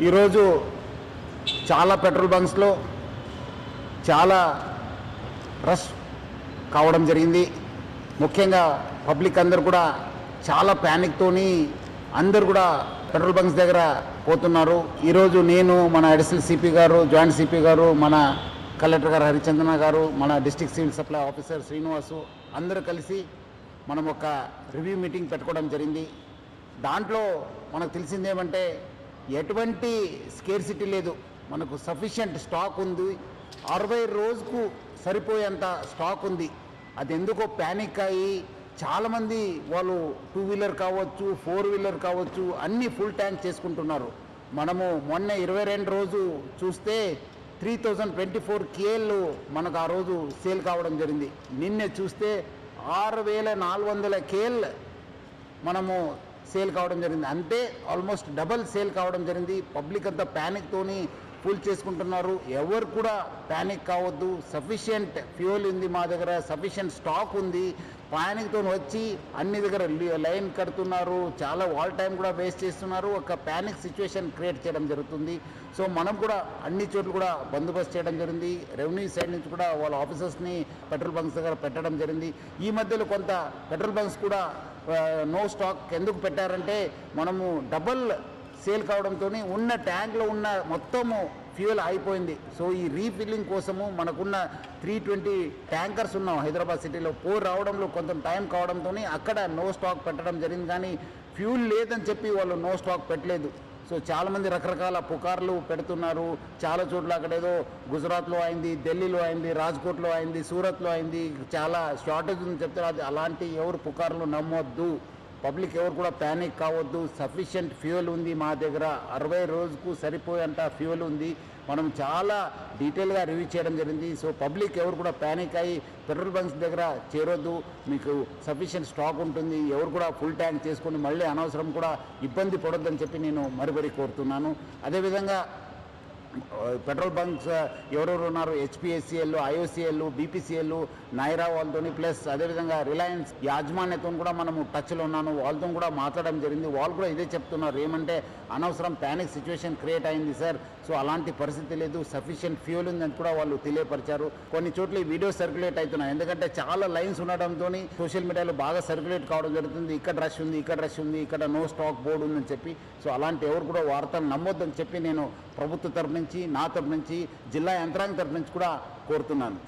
ఈరోజు చాలా పెట్రోల్ బంక్స్లో చాలా రష్ కావడం జరిగింది. ముఖ్యంగా పబ్లిక్ అందరు కూడా చాలా ప్యానిక్తోని అందరు కూడా పెట్రోల్ బంక్స్ దగ్గర పోతున్నారు. ఈరోజు నేను, మన అడిషనల్ సిపి గారు, జాయింట్ సిపి గారు, మన కలెక్టర్ గారు హరిచందన గారు, మన district civil supply officer Srinivasu అందరూ కలిసి మనం ఒక రివ్యూ మీటింగ్ పెట్టుకోవడం జరిగింది. దాంట్లో మనకు తెలిసిందేమంటే ఎటువంటి స్కేర్సిటీ లేదు, మనకు సఫిషియంట్ స్టాక్ ఉంది. 60 రోజుకు సరిపోయేంత స్టాక్ ఉంది. అది ఎందుకో ప్యానిక్ అయ్యి చాలామంది వాళ్ళు 2 వీలర్ కావచ్చు, 4 వీలర్ కావచ్చు, అన్నీ ఫుల్ ట్యాంక్ చేసుకుంటున్నారు. మనము మొన్న 22 రోజు చూస్తే 3024 KL మనకు ఆ రోజు సేల్ కావడం జరిగింది. నిన్నే చూస్తే 6400 KL మనము సేల్ కావడం జరిగింది. అంటే ఆల్మోస్ట్ డబల్ సేల్ కావడం జరిగింది. పబ్లిక్ అంతా ప్యానిక్తోని ఫుల్ చేసుకుంటున్నారు. ఎవరు కూడా ప్యానిక్ కావద్దు. సఫిషియంట్ ఫ్యూయల్ ఉంది మా దగ్గర, సఫిషియంట్ స్టాక్ ఉంది. ప్యానిక్తో వచ్చి అన్ని దగ్గర లైన్ కడుతున్నారు, చాలా వాల్ టైం కూడా వేస్ట్ చేస్తున్నారు. ఒక ప్యానిక్ సిచ్యువేషన్ క్రియేట్ చేయడం జరుగుతుంది. సో మనం కూడా అన్ని చోట్ల కూడా బందోబస్తు చేయడం జరిగింది. రెవెన్యూ సైడ్ నుంచి కూడా వాళ్ళ ఆఫీసర్స్ని పెట్రోల్ బంక్స్ దగ్గర పెట్టడం జరిగింది. ఈ మధ్యలో కొంత పెట్రోల్ బంక్స్ కూడా నో స్టాక్ ఎందుకు పెట్టారంటే మనము డబల్ సేల్ కావడంతో ఉన్న ట్యాంక్లో ఉన్న మొత్తము ఫ్యూయల్ అయిపోయింది. సో ఈ రీఫిల్లింగ్ కోసము మనకున్న 320 ట్యాంకర్స్ ఉన్నాం హైదరాబాద్ సిటీలో. రావడంలో కొంత టైం కావడంతో అక్కడ నో స్టాక్ పెట్టడం జరిగింది. కానీ ఫ్యూల్ లేదని చెప్పి వాళ్ళు నో స్టాక్ పెట్టలేదు. సో చాలామంది రకరకాల పుకార్లు పెడుతున్నారు. చాలా చోట్ల అక్కడేదో గుజరాత్లో అయింది, ఢిల్లీలో అయింది, రాజ్కోట్లో అయింది, సూరత్లో అయింది, చాలా షార్టేజ్ ఉందని చెప్తారు. అది అలాంటి ఎవరు పుకార్లు నమ్మొద్దు. పబ్లిక్ ఎవరు కూడా ప్యానిక్ కావద్దు. సఫిషియంట్ ఫ్యూయల్ ఉంది మా దగ్గర, 60 రోజుకు సరిపోయేంత ఫ్యూయల్ ఉంది. మనం చాలా డీటెయిల్గా రివ్యూ చేయడం జరిగింది. సో పబ్లిక్ ఎవరు కూడా ప్యానిక్ అయ్యి పెట్రోల్ బంక్స్ దగ్గర చేరొద్దు. మీకు సఫిషియంట్ స్టాక్ ఉంటుంది. ఎవరు కూడా ఫుల్ ట్యాంక్ చేసుకొని మళ్ళీ అనవసరం కూడా ఇబ్బంది పడొద్దని చెప్పి నేను మరీ కోరుతున్నాను. అదేవిధంగా పెట్రోల్ బంక్స్ ఎవరెవరు ఉన్నారు, HPSCL, IOCL, BPCL, నైరా వాళ్ళతో, ప్లస్ అదేవిధంగా రిలయన్స్ యాజమాన్యతో కూడా మనము టచ్లో ఉన్నాను. వాళ్ళతో కూడా మాట్లాడడం జరిగింది. వాళ్ళు కూడా ఇదే చెప్తున్నారు, ఏమంటే అనవసరం ప్యానిక్ సిచ్యువేషన్ క్రియేట్ అయింది సార్. సో అలాంటి పరిస్థితి లేదు, సఫిషియంట్ ఫ్యూయల్ ఉందని కూడా వాళ్ళు తెలియపరిచారు. కొన్ని చోట్ల ఈ వీడియో సర్క్యులేట్ అవుతున్నాయి. ఎందుకంటే చాలా లైన్స్ ఉండడంతో సోషల్ మీడియాలో బాగా సర్క్యులేట్ కావడం జరుగుతుంది. ఇక్కడ రష్ ఉంది, ఇక్కడ రష్ ఉంది, ఇక్కడ నో స్టాక్ బోర్డు ఉందని చెప్పి. సో అలాంటి ఎవరు కూడా వార్తలు నమ్మొద్దని చెప్పి నేను ప్రభుత్వ తరఫు నుంచి, నా తరఫు నుంచి, జిల్లా యంత్రాంగం తరఫు నుంచి కూడా కోరుతున్నాను.